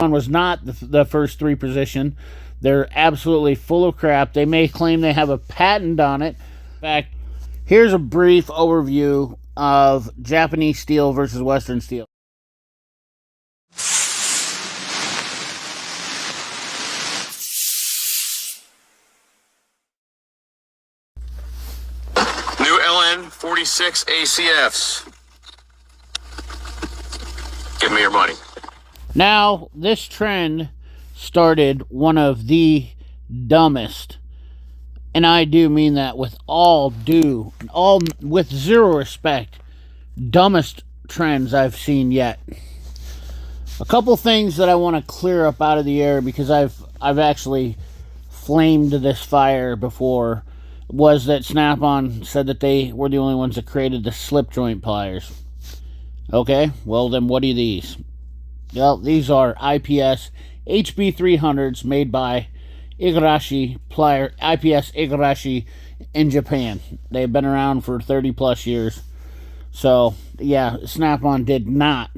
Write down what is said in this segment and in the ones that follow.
was not the first three position. They're absolutely full of crap. They may claim they have a patent on it. In fact, here's a brief overview of Japanese steel versus Western steel. New LN46 ACFs. Give me your money. Now, this trend started one of the dumbest, and I do mean that with with zero respect, dumbest trends I've seen yet. A couple things that I want to clear up out of the air, because I've actually flamed this fire before, was that Snap-on said that they were the only ones that created the slip joint pliers. Okay, well then what are these? Well, these are IPS HB300s made by Igarashi Plier, IPS Igarashi in Japan. They've been around for 30 plus years. So, yeah, Snap-on did not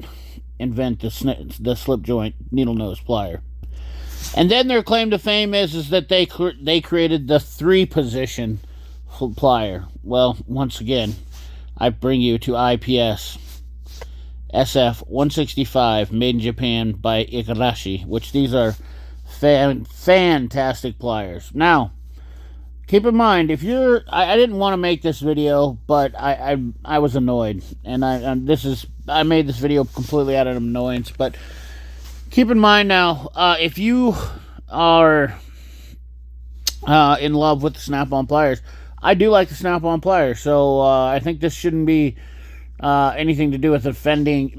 invent the slip joint needle nose plier. And then their claim to fame is that they created the 3-position plier. Well, once again, I bring you to IPS SF165, made in Japan by Igarashi, which these are fantastic pliers. Now, keep in mind, if you're, I didn't want to make this video, but I was annoyed, and I made this video completely out of annoyance. But keep in mind now, if you are in love with the Snap-on pliers, I do like the Snap-on pliers, so I think this shouldn't be anything to do with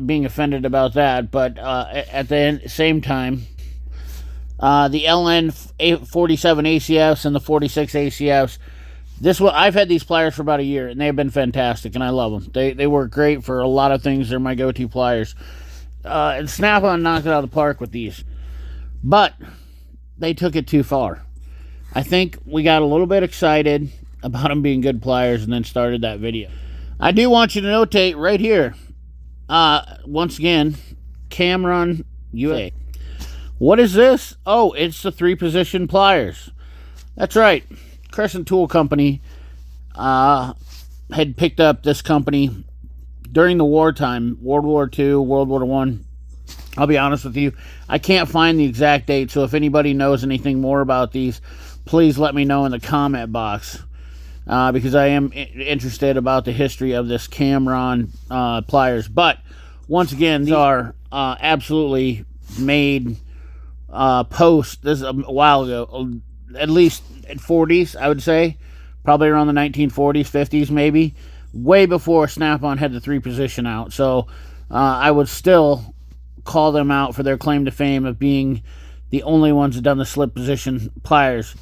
being offended about that. But at the same time, the LN47 ACFs and the 46 ACFs, I've had these pliers for about a year, and they've been fantastic, and I love them. They work great for a lot of things. They're my go-to pliers. And Snap-on knocked it out of the park with these, but they took it too far. I think we got a little bit excited about them being good pliers and then started that video. I do want you to notate right here, once again, Camron USA. What is this? Oh, it's the 3-position pliers. That's right. Crescent Tool Company had picked up this company during the wartime, World War II, World War I. I'll be honest with you, I can't find the exact date, so if anybody knows anything more about these, please let me know in the comment box. Because I am interested about the history of this Camron pliers. But once again, these are absolutely made post. This is a while ago, at least 40s, I would say, probably around the 1940s, 50s, maybe, way before Snap-on had the 3-position out. So I would still call them out for their claim to fame of being the only ones that done the slip position pliers.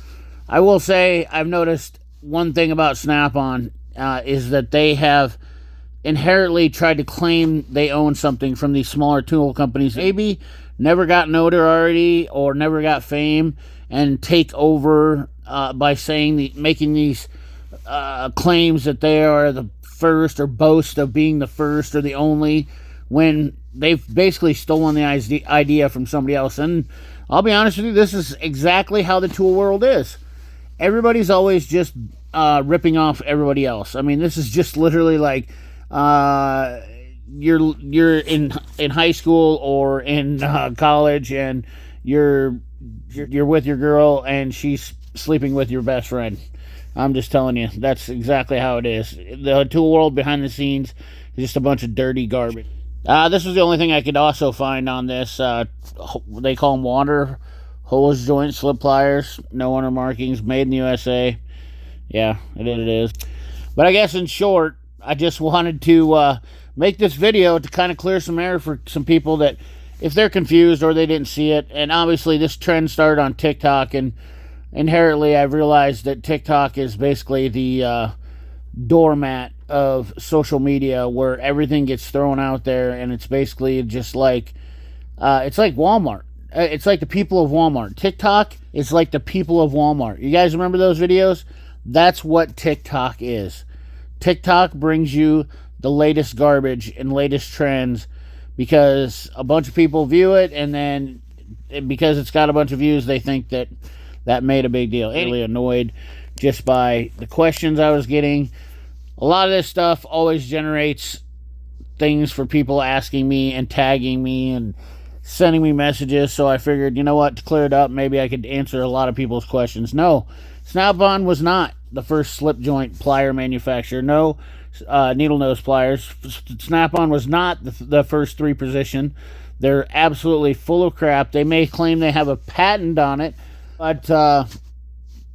I will say I've noticed one thing about Snap-on is that they have inherently tried to claim they own something from these smaller tool companies. Maybe never got notoriety or never got fame, and take over by making these claims that they are the first, or boast of being the first or the only, when they've basically stolen the idea from somebody else. And I'll be honest with you, this is exactly how the tool world is. Everybody's always just ripping off everybody else. I mean, this is just literally like you're in high school or in college, and you're with your girl and she's sleeping with your best friend. I'm just telling you, that's exactly how it is. The tool world behind the scenes is just a bunch of dirty garbage. This was the only thing I could also find on this. They call them water hose joint slip pliers, no owner markings, made in the USA. Yeah, it is. But I guess in short, I just wanted to make this video to kind of clear some air for some people that, if they're confused or they didn't see it. And obviously this trend started on TikTok, and inherently I've realized that TikTok is basically the doormat of social media, where everything gets thrown out there, and it's basically just like it's like Walmart. It's like the people of Walmart. TikTok is like the people of Walmart. You guys remember those videos? That's what TikTok is. TikTok brings you the latest garbage and latest trends, because a bunch of people view it, and then because it's got a bunch of views, they think that made a big deal. Really annoyed just by the questions I was getting. A lot of this stuff always generates things for people asking me and tagging me and sending me messages, so I figured, you know what, to clear it up, maybe I could answer a lot of people's questions. No, Snap-on was not the first slip joint plier manufacturer. No, needle nose pliers. Snap-on was not the first 3-position. They're absolutely full of crap. They may claim they have a patent on it, but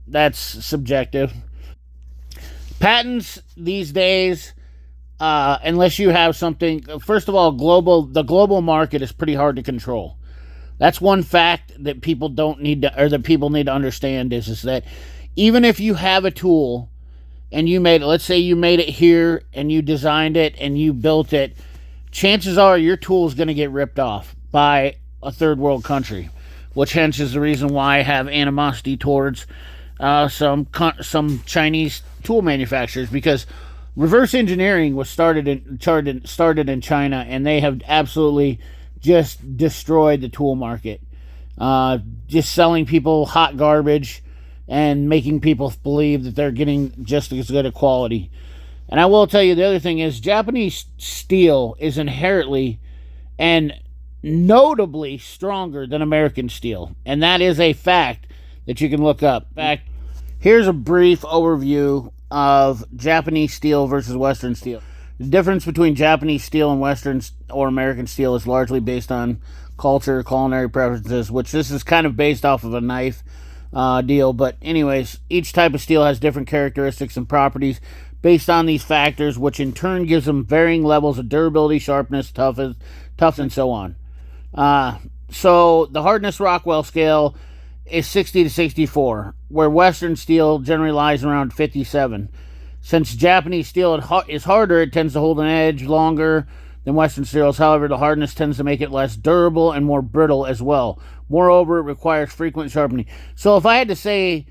that's subjective. Patents these days, unless you have something, first of all, the global market is pretty hard to control. That's one fact that people don't need to, or that people need to understand is that even if you have a tool and you made it, let's say you made it here and you designed it and you built it, chances are your tool is going to get ripped off by a third world country, which hence is the reason why I have animosity towards some Chinese tool manufacturers, because reverse engineering was started in China, and they have absolutely just destroyed the tool market. Just selling people hot garbage and making people believe that they're getting just as good a quality. And I will tell you, the other thing is, Japanese steel is inherently and notably stronger than American steel. And that is a fact that you can look up. In fact, here's a brief overview of Japanese steel versus Western steel. The difference between Japanese steel and Western or American steel is largely based on culture, culinary preferences, which this is kind of based off of a knife deal. But anyways, each type of steel has different characteristics and properties based on these factors, which in turn gives them varying levels of durability, sharpness, toughness, and so on. So the hardness Rockwell scale is 60 to 64, where Western steel generally lies around 57. Since Japanese steel is harder, it tends to hold an edge longer than Western steels. However, the hardness tends to make it less durable and more brittle as well. Moreover, it requires frequent sharpening. So if I had to say,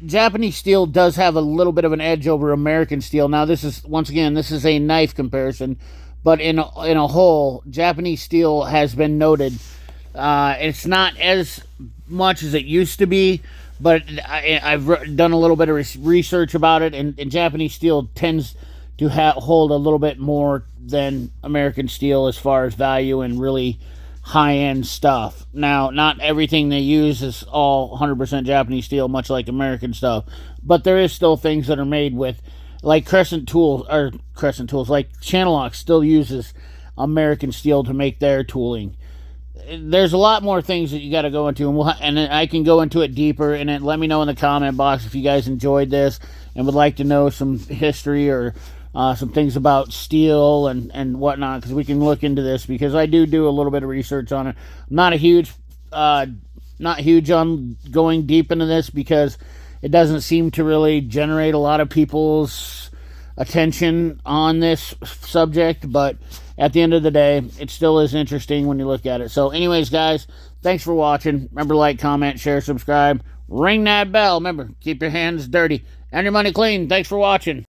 Japanese steel does have a little bit of an edge over American steel. Now, this is, once again, this is a knife comparison, but in a whole, Japanese steel has been noted. It's not as much as it used to be, but I've done a little bit of research about it, and Japanese steel tends to hold a little bit more than American steel as far as value and really high-end stuff. Now, not everything they use is all 100% Japanese steel, much like American stuff, but there is still things that are made with, like Crescent Tools, like Channellock still uses American steel to make their tooling. There's a lot more things that you got to go into, and I can go into it deeper, and then let me know in the comment box if you guys enjoyed this and would like to know some history or some things about steel and whatnot, because we can look into this, because I do a little bit of research on it. I'm not huge on going deep into this, because it doesn't seem to really generate a lot of people's attention on this subject, but at the end of the day, it still is interesting when you look at it. So anyways, guys, thanks for watching. Remember, like, comment, share, subscribe, ring that bell. Remember, keep your hands dirty and your money clean. Thanks for watching.